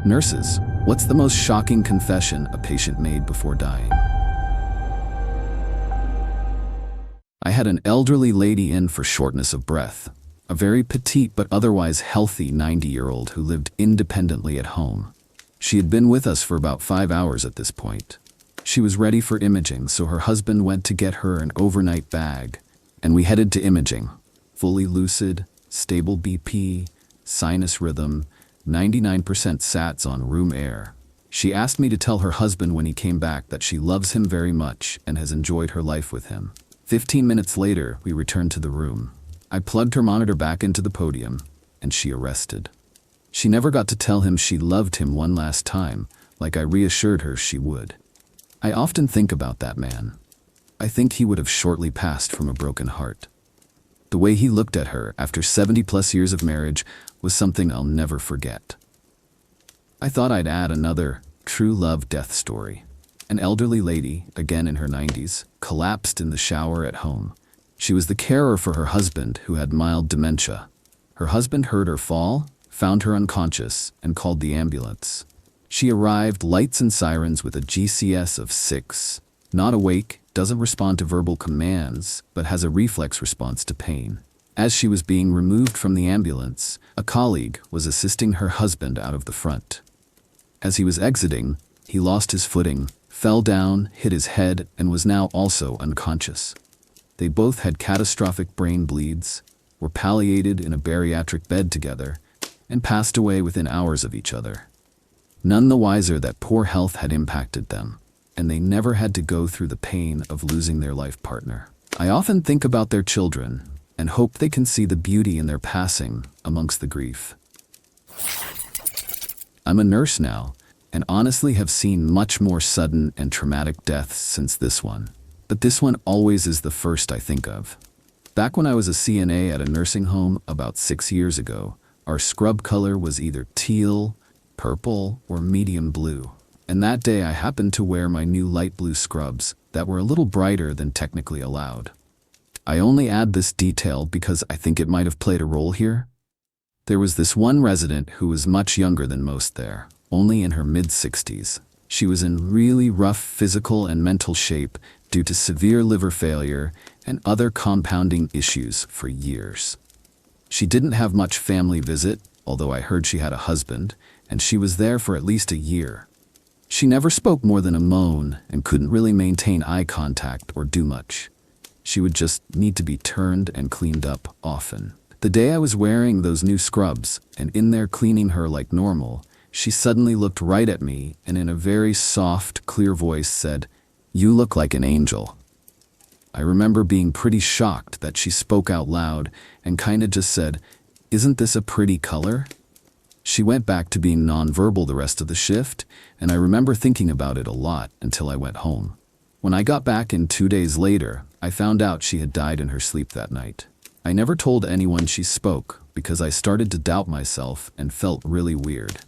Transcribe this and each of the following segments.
Nurses, what's the most shocking confession a patient made before dying? I had an elderly lady in for shortness of breath, a very petite but otherwise healthy 90-year-old who lived independently at home. She had been with us for about 5 hours at this point. She was ready for imaging, so her husband went to get her an overnight bag, and we headed to imaging. Fully lucid, stable BP, sinus rhythm, 99% sats on room air. She asked me to tell her husband when he came back that she loves him very much and has enjoyed her life with him. 15 minutes later, we returned to the room. I plugged her monitor back into the podium, and she arrested. She never got to tell him she loved him one last time, like I reassured her she would. I often think about that man. I think he would have shortly passed from a broken heart. The way he looked at her after 70+ years of marriage was something I'll never forget. I thought I'd add another true love death story. An elderly lady, again in her 90s, collapsed in the shower at home. She was the carer for her husband, who had mild dementia. Her husband heard her fall, found her unconscious, and called the ambulance. She arrived lights and sirens with a GCS of 6. Not awake, doesn't respond to verbal commands, but has a reflex response to pain. As she was being removed from the ambulance, a colleague was assisting her husband out of the front. As he was exiting, he lost his footing, fell down, hit his head, and was now also unconscious. They both had catastrophic brain bleeds, were palliated in a bariatric bed together, and passed away within hours of each other. None the wiser that poor health had impacted them, and they never had to go through the pain of losing their life partner. I often think about their children and hope they can see the beauty in their passing amongst the grief. I'm a nurse now, and honestly have seen much more sudden and traumatic deaths since this one. But this one always is the first I think of. Back when I was a CNA at a nursing home about 6 years ago, our scrub color was either teal, purple, or medium blue. And that day I happened to wear my new light blue scrubs that were a little brighter than technically allowed. I only add this detail because I think it might have played a role here. There was this one resident who was much younger than most there, only in her mid-60s. She was in really rough physical and mental shape due to severe liver failure and other compounding issues for years. She didn't have much family visit, although I heard she had a husband, and she was there for at least a year. She never spoke more than a moan and couldn't really maintain eye contact or do much. She would just need to be turned and cleaned up often. The day I was wearing those new scrubs and in there cleaning her like normal, she suddenly looked right at me and in a very soft, clear voice said, "You look like an angel." I remember being pretty shocked that she spoke out loud and kinda just said, "Isn't this a pretty color?" She went back to being nonverbal the rest of the shift, and I remember thinking about it a lot until I went home. When I got back in 2 days later, I found out she had died in her sleep that night. I never told anyone she spoke because I started to doubt myself and felt really weird.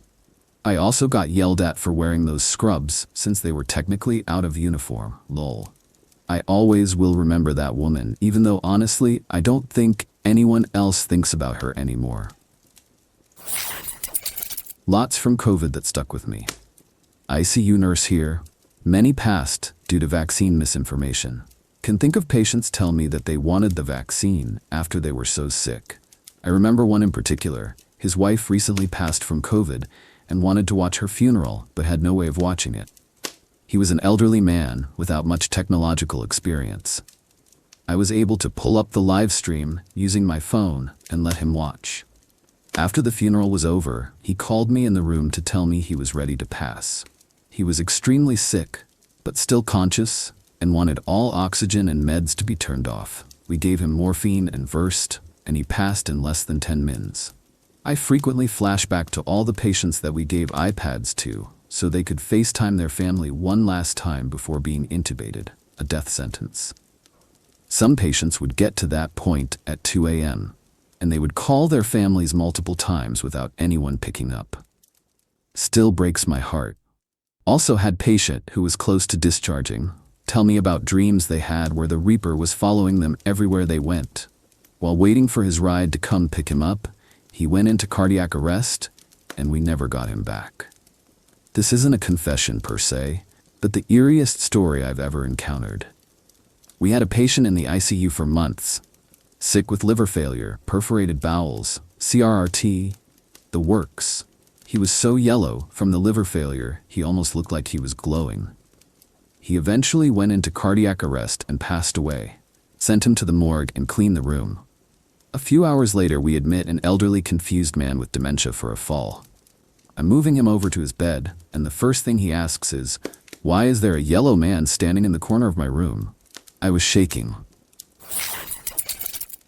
I also got yelled at for wearing those scrubs since they were technically out of uniform, lol. I always will remember that woman, even though honestly, I don't think anyone else thinks about her anymore. Lots from COVID that stuck with me. ICU nurse here. Many passed due to vaccine misinformation. Can think of patients tell me that they wanted the vaccine after they were so sick. I remember one in particular. His wife recently passed from COVID and wanted to watch her funeral but had no way of watching it. He was an elderly man without much technological experience. I was able to pull up the live stream using my phone and let him watch. After the funeral was over, he called me in the room to tell me he was ready to pass. He was extremely sick, but still conscious, and wanted all oxygen and meds to be turned off. We gave him morphine and Versed, and he passed in less than 10 minutes. I frequently flash back to all the patients that we gave iPads to, so they could FaceTime their family one last time before being intubated, a death sentence. Some patients would get to that point at 2 a.m., and they would call their families multiple times without anyone picking up. Still breaks my heart. Also had patient who was close to discharging tell me about dreams they had where the Reaper was following them everywhere they went. While waiting for his ride to come pick him up, he went into cardiac arrest, and we never got him back. This isn't a confession per se, but the eeriest story I've ever encountered. We had a patient in the ICU for months, sick with liver failure, perforated bowels, CRRT, the works. He was so yellow from the liver failure, he almost looked like he was glowing. He eventually went into cardiac arrest and passed away. Sent him to the morgue and cleaned the room. A few hours later, we admit an elderly, confused man with dementia for a fall. I'm moving him over to his bed, and the first thing he asks is, "Why is there a yellow man standing in the corner of my room?" I was shaking.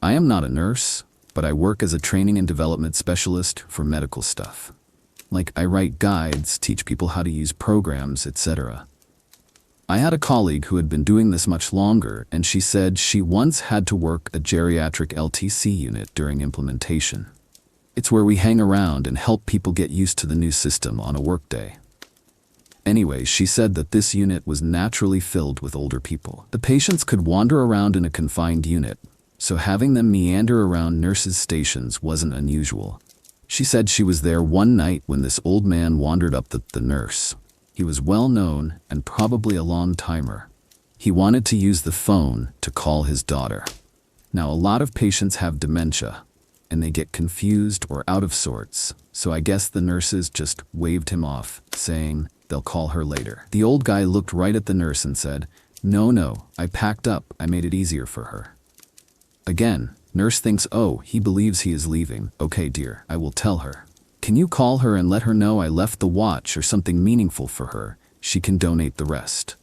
I am not a nurse, but I work as a training and development specialist for medical stuff. Like, I write guides, teach people how to use programs, etc. I had a colleague who had been doing this much longer, and she said she once had to work a geriatric LTC unit during implementation. It's where we hang around and help people get used to the new system on a workday. Anyway, she said that this unit was naturally filled with older people. The patients could wander around in a confined unit, so having them meander around nurses' stations wasn't unusual. She said she was there one night when this old man wandered up the nurse. He was well known and probably a long-timer. He wanted to use the phone to call his daughter. Now, a lot of patients have dementia, and they get confused or out of sorts, so I guess the nurses just waved him off, saying they'll call her later. The old guy looked right at the nurse and said, No, I packed up, I made it easier for her. Again, nurse thinks, oh, he believes he is leaving. Okay, dear, I will tell her. Can you call her and let her know I left the watch or something meaningful for her? She can donate the rest.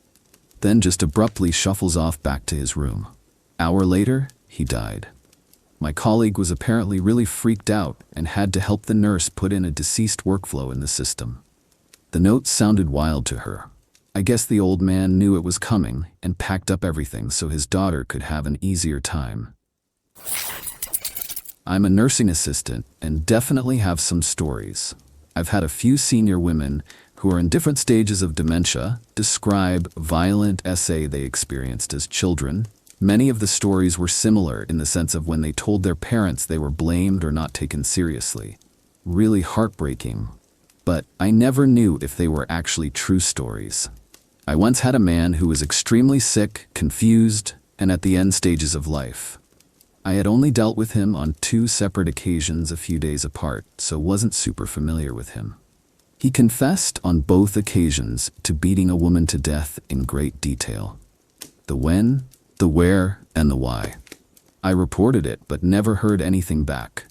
Then just abruptly shuffles off back to his room. Hour later, he died. My colleague was apparently really freaked out and had to help the nurse put in a deceased workflow in the system. The notes sounded wild to her. I guess the old man knew it was coming and packed up everything so his daughter could have an easier time. I'm a nursing assistant and definitely have some stories. I've had a few senior women who are in different stages of dementia describe violent SA they experienced as children. Many of the stories were similar in the sense of when they told their parents they were blamed or not taken seriously. Really heartbreaking. But I never knew if they were actually true stories. I once had a man who was extremely sick, confused, and at the end stages of life. I had only dealt with him on 2 separate occasions a few days apart, so wasn't super familiar with him. He confessed on both occasions to beating a woman to death in great detail. The when, the where, and the why. I reported it, but never heard anything back.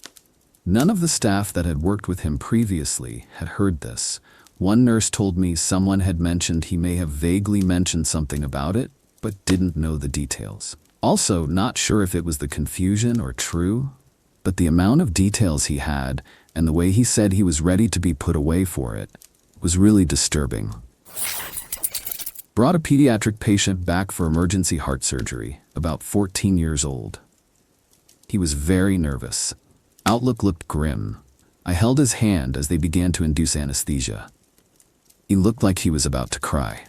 None of the staff that had worked with him previously had heard this. One nurse told me someone had mentioned he may have vaguely mentioned something about it, but didn't know the details. Also, not sure if it was the confusion or true, but the amount of details he had and the way he said he was ready to be put away for it was really disturbing. Brought a pediatric patient back for emergency heart surgery, about 14 years old. He was very nervous. Outlook looked grim. I held his hand as they began to induce anesthesia. He looked like he was about to cry.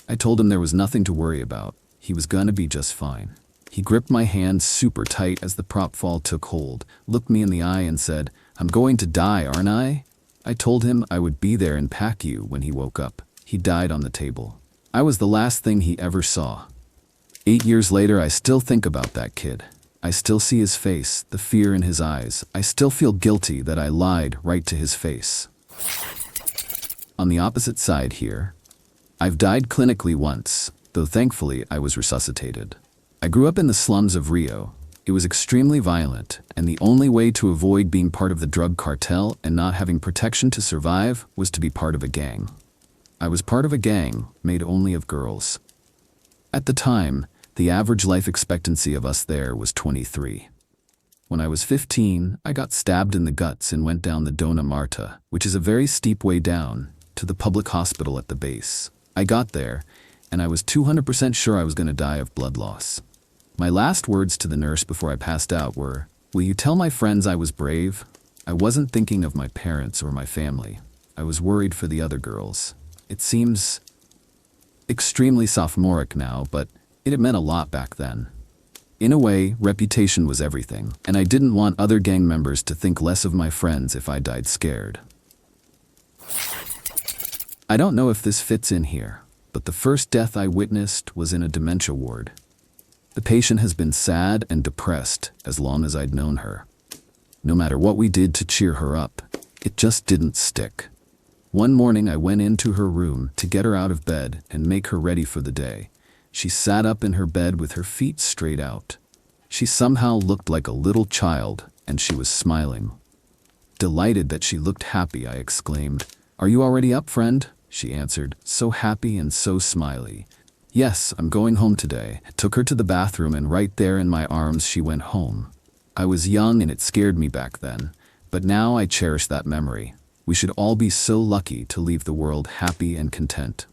I told him there was nothing to worry about. He was gonna be just fine. He gripped my hand super tight as the propofol took hold, looked me in the eye and said, "I'm going to die, aren't I?" I told him I would be there and pack you when he woke up. He died on the table. I was the last thing he ever saw. 8 years later, I still think about that kid. I still see his face, the fear in his eyes. I still feel guilty that I lied right to his face. On the opposite side here, I've died clinically once, though thankfully I was resuscitated. I grew up in the slums of Rio. It was extremely violent, and the only way to avoid being part of the drug cartel and not having protection to survive was to be part of a gang. I was part of a gang made only of girls. At the time, the average life expectancy of us there was 23. When I was 15, I got stabbed in the guts and went down the Dona Marta, which is a very steep way down, to the public hospital at the base. I got there, and I was 200% sure I was going to die of blood loss. My last words to the nurse before I passed out were, "Will you tell my friends I was brave?" I wasn't thinking of my parents or my family. I was worried for the other girls. It seems extremely sophomoric now, but it had meant a lot back then. In a way, reputation was everything, and I didn't want other gang members to think less of my friends if I died scared. I don't know if this fits in here, but the first death I witnessed was in a dementia ward. The patient has been sad and depressed as long as I'd known her. No matter what we did to cheer her up, it just didn't stick. One morning I went into her room to get her out of bed and make her ready for the day. She sat up in her bed with her feet straight out. She somehow looked like a little child, and she was smiling. Delighted that she looked happy, I exclaimed, "Are you already up, friend?" She answered, so happy and so smiley. "Yes, I'm going home today." I took her to the bathroom, and right there in my arms she went home. I was young and it scared me back then, but now I cherish that memory. We should all be so lucky to leave the world happy and content.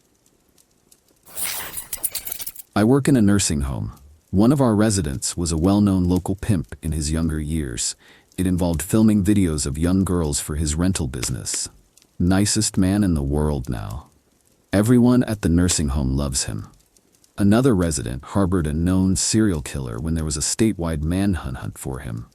I work in a nursing home. One of our residents was a well-known local pimp in his younger years. It involved filming videos of young girls for his rental business. Nicest man in the world now. Everyone at the nursing home loves him. Another resident harbored a known serial killer when there was a statewide manhunt for him.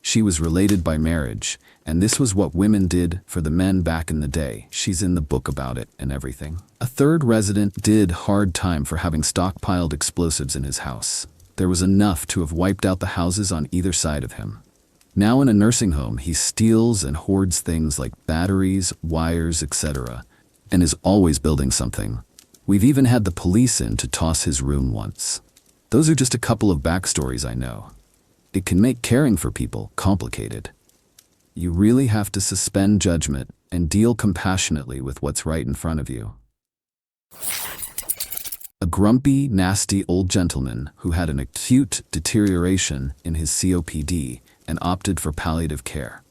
She was related by marriage, and this was what women did for the men back in the day. She's in the book about it and everything. A third resident did hard time for having stockpiled explosives in his house. There was enough to have wiped out the houses on either side of him. Now in a nursing home, he steals and hoards things like batteries, wires, etc., and is always building something. We've even had the police in to toss his room once. Those are just a couple of backstories I know. It can make caring for people complicated. You really have to suspend judgment and deal compassionately with what's right in front of you. A grumpy, nasty old gentleman who had an acute deterioration in his COPD and opted for palliative care.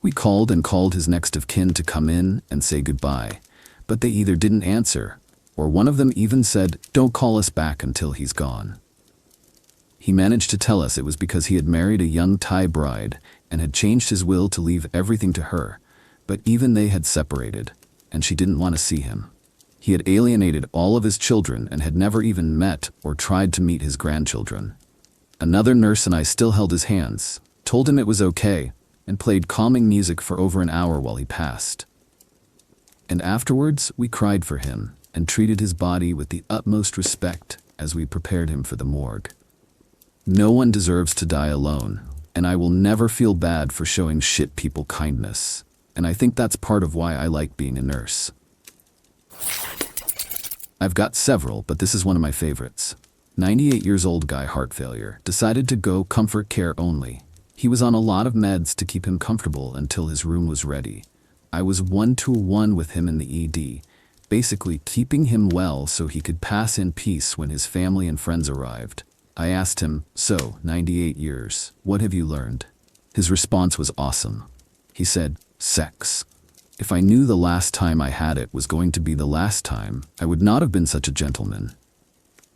We called his next of kin to come in and say goodbye, but they either didn't answer, or one of them even said, "Don't call us back until he's gone." He managed to tell us it was because he had married a young Thai bride and had changed his will to leave everything to her, but even they had separated, and she didn't want to see him. He had alienated all of his children and had never even met or tried to meet his grandchildren. Another nurse and I still held his hands, told him it was okay, and played calming music for over an hour while he passed. And afterwards, we cried for him and treated his body with the utmost respect as we prepared him for the morgue. No one deserves to die alone, and I will never feel bad for showing shit people kindness. And I think that's part of why I like being a nurse. I've got several, but this is one of my favorites. 98 years old guy, heart failure, decided to go comfort care only. He was on a lot of meds to keep him comfortable until his room was ready. I was 1-to-1 with him in the ED, basically keeping him well so he could pass in peace when his family and friends arrived. I asked him, "So, 98 years, what have you learned?" His response was awesome. He said, "Sex. If I knew the last time I had it was going to be the last time, I would not have been such a gentleman."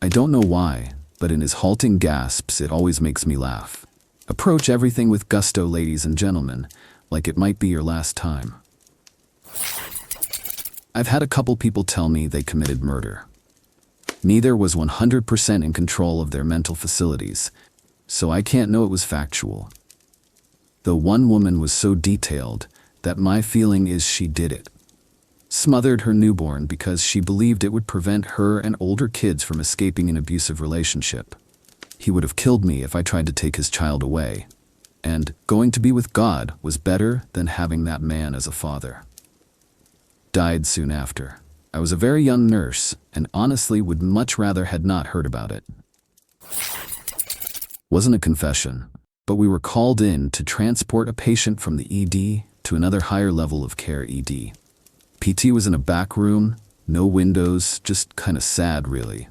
I don't know why, but in his halting gasps it always makes me laugh. Approach everything with gusto, ladies and gentlemen, like it might be your last time. I've had a couple people tell me they committed murder. Neither was 100% in control of their mental facilities, so I can't know it was factual. The one woman was so detailed that my feeling is she did it. Smothered her newborn because she believed it would prevent her and older kids from escaping an abusive relationship. He would have killed me if I tried to take his child away, and going to be with God was better than having that man as a father. Died soon after. I was a very young nurse, and honestly would much rather had not heard about it. Wasn't a confession, but we were called in to transport a patient from the ED to another higher level of care ED. PT was in a back room, no windows, just kinda sad really.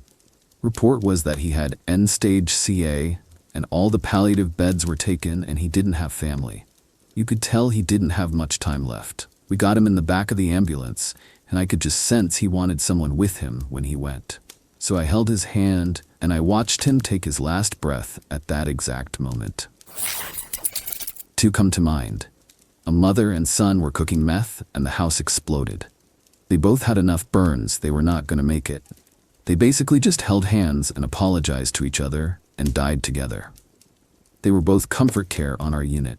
Report was that he had end-stage CA, and all the palliative beds were taken and he didn't have family. You could tell he didn't have much time left. We got him in the back of the ambulance, and I could just sense he wanted someone with him when he went. So I held his hand, and I watched him take his last breath at that exact moment. Two come to mind. A mother and son were cooking meth, and the house exploded. They both had enough burns they were not going to make it. They basically just held hands and apologized to each other, and died together. They were both comfort care on our unit.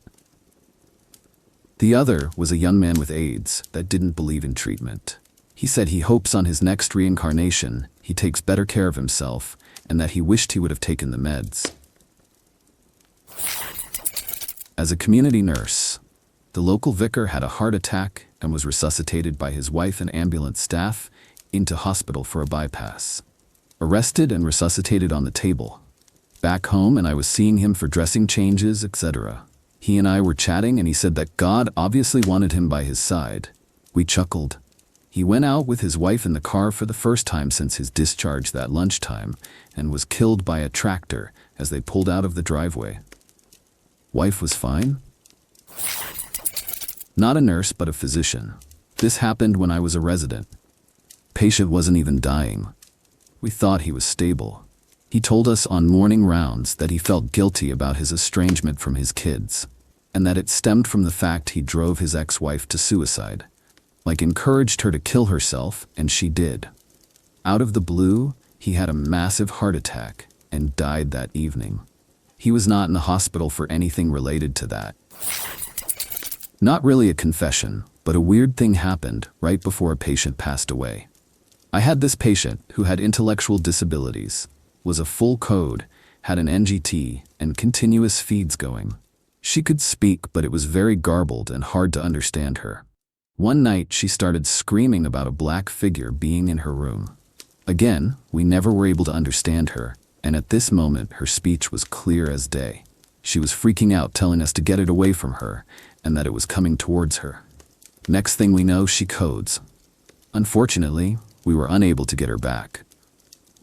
The other was a young man with AIDS that didn't believe in treatment. He said he hopes on his next reincarnation he takes better care of himself and that he wished he would have taken the meds. As a community nurse, the local vicar had a heart attack and was resuscitated by his wife and ambulance staff into hospital for a bypass. Arrested and resuscitated on the table. Back home, and I was seeing him for dressing changes, etc. He and I were chatting and he said that God obviously wanted him by his side. We chuckled. He went out with his wife in the car for the first time since his discharge that lunchtime and was killed by a tractor as they pulled out of the driveway. Wife was fine? Not a nurse, but a physician. This happened when I was a resident. Patient wasn't even dying. We thought he was stable. He told us on morning rounds that he felt guilty about his estrangement from his kids, and that it stemmed from the fact he drove his ex-wife to suicide. Like encouraged her to kill herself, and she did. Out of the blue, he had a massive heart attack and died that evening. He was not in the hospital for anything related to that. Not really a confession, but a weird thing happened right before a patient passed away. I had this patient who had intellectual disabilities, was a full code, had an NGT, and continuous feeds going. She could speak, but it was very garbled and hard to understand her. One night, she started screaming about a black figure being in her room. Again, we never were able to understand her, and at this moment, her speech was clear as day. She was freaking out, telling us to get it away from her, and that it was coming towards her. Next thing we know, she codes. Unfortunately, we were unable to get her back.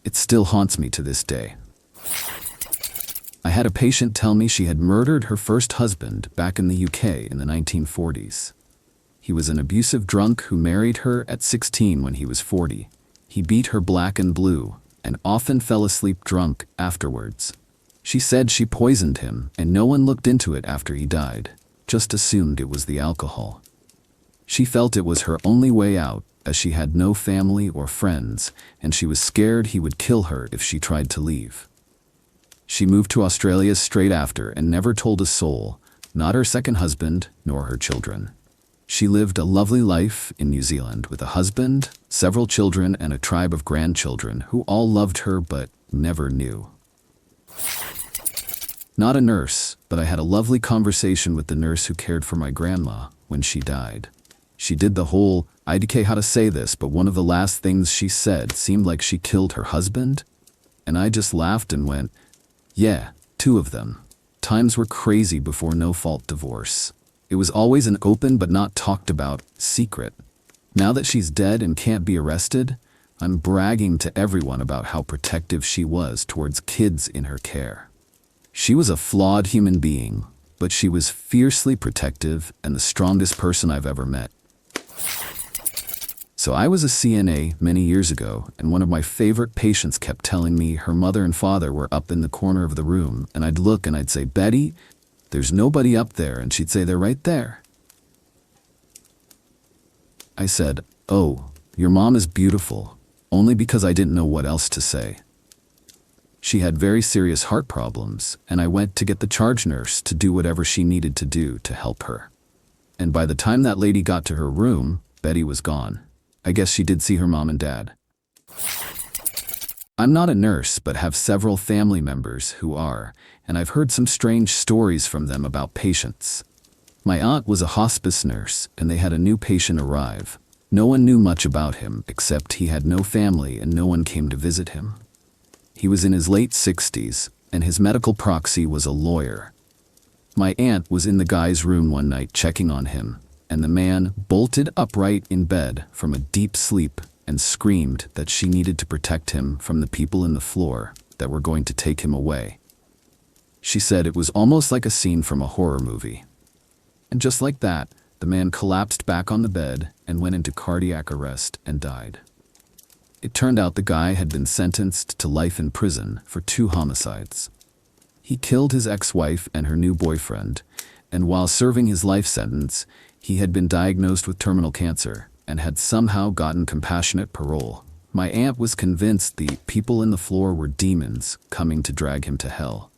It still haunts me to this day. I had a patient tell me she had murdered her first husband back in the UK in the 1940s. He was an abusive drunk who married her at 16 when he was 40. He beat her black and blue, and often fell asleep drunk afterwards. She said she poisoned him, and no one looked into it after he died, just assumed it was the alcohol. She felt it was her only way out, as she had no family or friends, and she was scared he would kill her if she tried to leave. She moved to Australia straight after and never told a soul, not her second husband, nor her children. She lived a lovely life in New Zealand with a husband, several children, and a tribe of grandchildren who all loved her but never knew. Not a nurse, but I had a lovely conversation with the nurse who cared for my grandma when she died. She did the whole, IDK how to say this, but one of the last things she said seemed like she killed her husband. And I just laughed and went, yeah, 2 of them. Times were crazy before no-fault divorce. It was always an open but not talked about secret. Now that she's dead and can't be arrested, I'm bragging to everyone about how protective she was towards kids in her care. She was a flawed human being, but she was fiercely protective and the strongest person I've ever met. So I was a CNA many years ago, and one of my favorite patients kept telling me her mother and father were up in the corner of the room, and I'd look and I'd say, "Betty, there's nobody up there," and she'd say, "They're right there." I said, "Oh, your mom is beautiful," only because I didn't know what else to say. She had very serious heart problems, and I went to get the charge nurse to do whatever she needed to do to help her. And by the time that lady got to her room, Betty was gone. I guess she did see her mom and dad. I'm not a nurse, but have several family members who are, and I've heard some strange stories from them about patients. My aunt was a hospice nurse, and they had a new patient arrive. No one knew much about him, except he had no family and no one came to visit him. He was in his late 60s, and his medical proxy was a lawyer. My aunt was in the guy's room one night checking on him, and the man bolted upright in bed from a deep sleep and screamed that she needed to protect him from the people in the floor that were going to take him away. She said it was almost like a scene from a horror movie. And just like that, the man collapsed back on the bed and went into cardiac arrest and died. It turned out the guy had been sentenced to life in prison for 2 homicides. He killed his ex-wife and her new boyfriend, and while serving his life sentence, he had been diagnosed with terminal cancer and had somehow gotten compassionate parole. My aunt was convinced the people in the floor were demons coming to drag him to hell.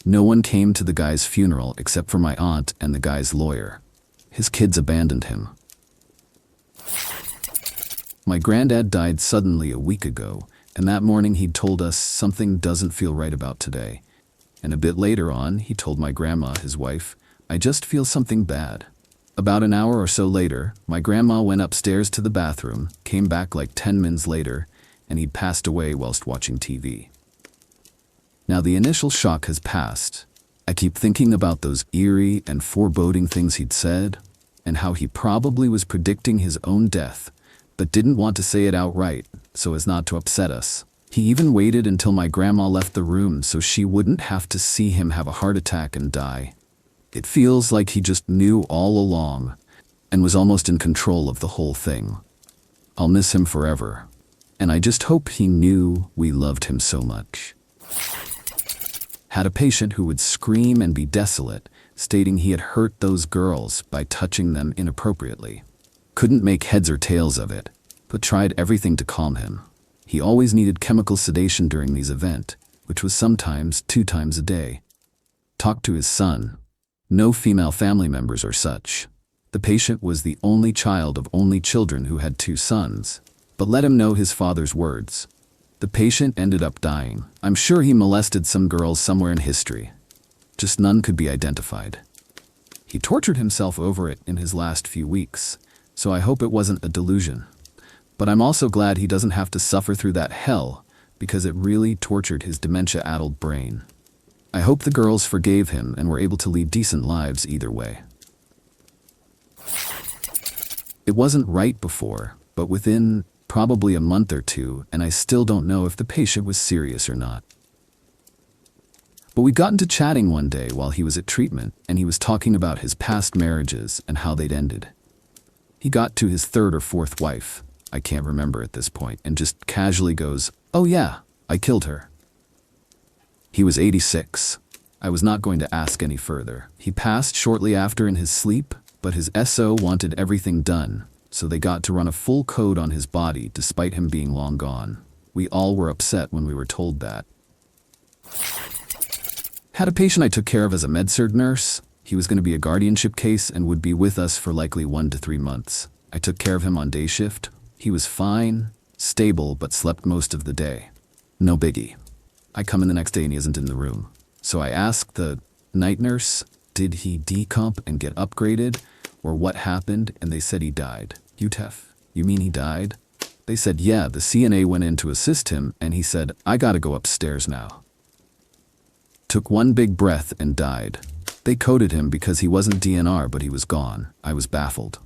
No one came to the guy's funeral except for my aunt and the guy's lawyer. His kids abandoned him. My granddad died suddenly a week ago, and that morning he'd told us something doesn't feel right about today. And a bit later on, he told my grandma, his wife, I just feel something bad. About an hour or so later, my grandma went upstairs to the bathroom, came back like 10 minutes later, and he'd passed away whilst watching TV. Now the initial shock has passed. I keep thinking about those eerie and foreboding things he'd said, and how he probably was predicting his own death, but didn't want to say it outright so as not to upset us. He even waited until my grandma left the room so she wouldn't have to see him have a heart attack and die. It feels like he just knew all along and was almost in control of the whole thing. I'll miss him forever, and I just hope he knew we loved him so much. Had a patient who would scream and be desolate, stating he had hurt those girls by touching them inappropriately. Couldn't make heads or tails of it, but tried everything to calm him. He always needed chemical sedation during these events, which was sometimes 2 times a day. Talked to his son. No female family members or such. The patient was the only child of only children who had 2 sons, but let him know his father's words. The patient ended up dying. I'm sure he molested some girls somewhere in history. Just none could be identified. He tortured himself over it in his last few weeks, so I hope it wasn't a delusion. But I'm also glad he doesn't have to suffer through that hell, because it really tortured his dementia-addled brain. I hope the girls forgave him and were able to lead decent lives either way. It wasn't right before, but within probably a month or 2, and I still don't know if the patient was serious or not. But we got into chatting one day while he was at treatment, and he was talking about his past marriages and how they'd ended. He got to his 3rd or 4th wife, I can't remember at this point, and just casually goes, "Oh yeah, I killed her." He was 86. I was not going to ask any further. He passed shortly after in his sleep, but his SO wanted everything done, so they got to run a full code on his body despite him being long gone. We all were upset when we were told that. Had a patient I took care of as a med-surg nurse. He was going to be a guardianship case and would be with us for likely 1 to 3 months. I took care of him on day shift. He was fine, stable, but slept most of the day. No biggie. I come in the next day and he isn't in the room. So I asked the night nurse, did he decomp and get upgraded, or what happened, and they said he died. UTEF, you mean he died? They said, yeah, the CNA went in to assist him, and he said, I gotta go upstairs now. Took one big breath and died. They coded him because he wasn't DNR, but he was gone. I was baffled.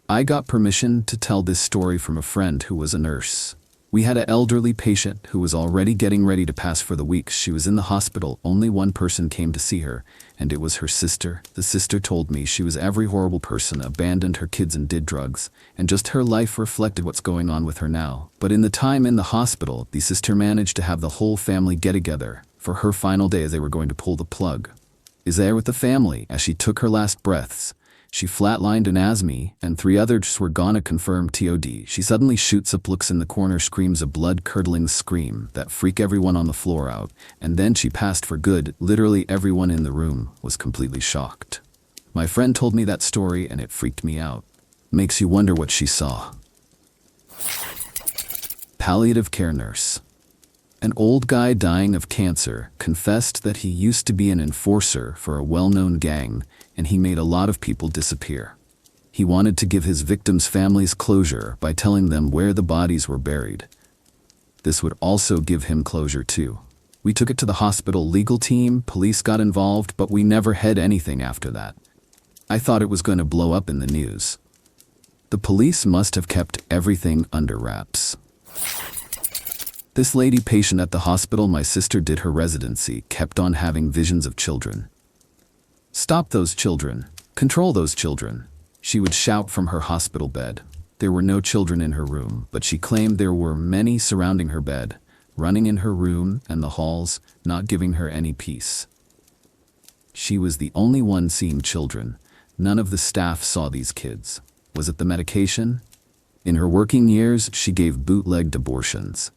I got permission to tell this story from a friend who was a nurse. We had an elderly patient who was already getting ready to pass for the week. She was in the hospital. Only one person came to see her, and it was her sister. The sister told me she was every horrible person, abandoned her kids and did drugs, and just her life reflected what's going on with her now. But in the time in the hospital, the sister managed to have the whole family get together for her final day as they were going to pull the plug. Is there with the family as she took her last breaths. She flatlined in asthma, and 3 others were gone a confirmed TOD. She suddenly shoots up, looks in the corner, screams a blood-curdling scream that freaked everyone on the floor out, and then she passed for good. Literally everyone in the room was completely shocked. My friend told me that story and it freaked me out. Makes you wonder what she saw. Palliative care nurse. An old guy dying of cancer confessed that he used to be an enforcer for a well-known gang, and he made a lot of people disappear. He wanted to give his victims' families closure by telling them where the bodies were buried. This would also give him closure too. We took it to the hospital legal team, police got involved, but we never had anything after that. I thought it was going to blow up in the news. The police must have kept everything under wraps. This lady patient at the hospital my sister did her residency kept on having visions of children. Stop those children. Control those children. She would shout from her hospital bed. There were no children in her room, but she claimed there were many surrounding her bed, running in her room and the halls, not giving her any peace. She was the only one seeing children. None of the staff saw these kids. Was it the medication? In her working years, she gave bootlegged abortions.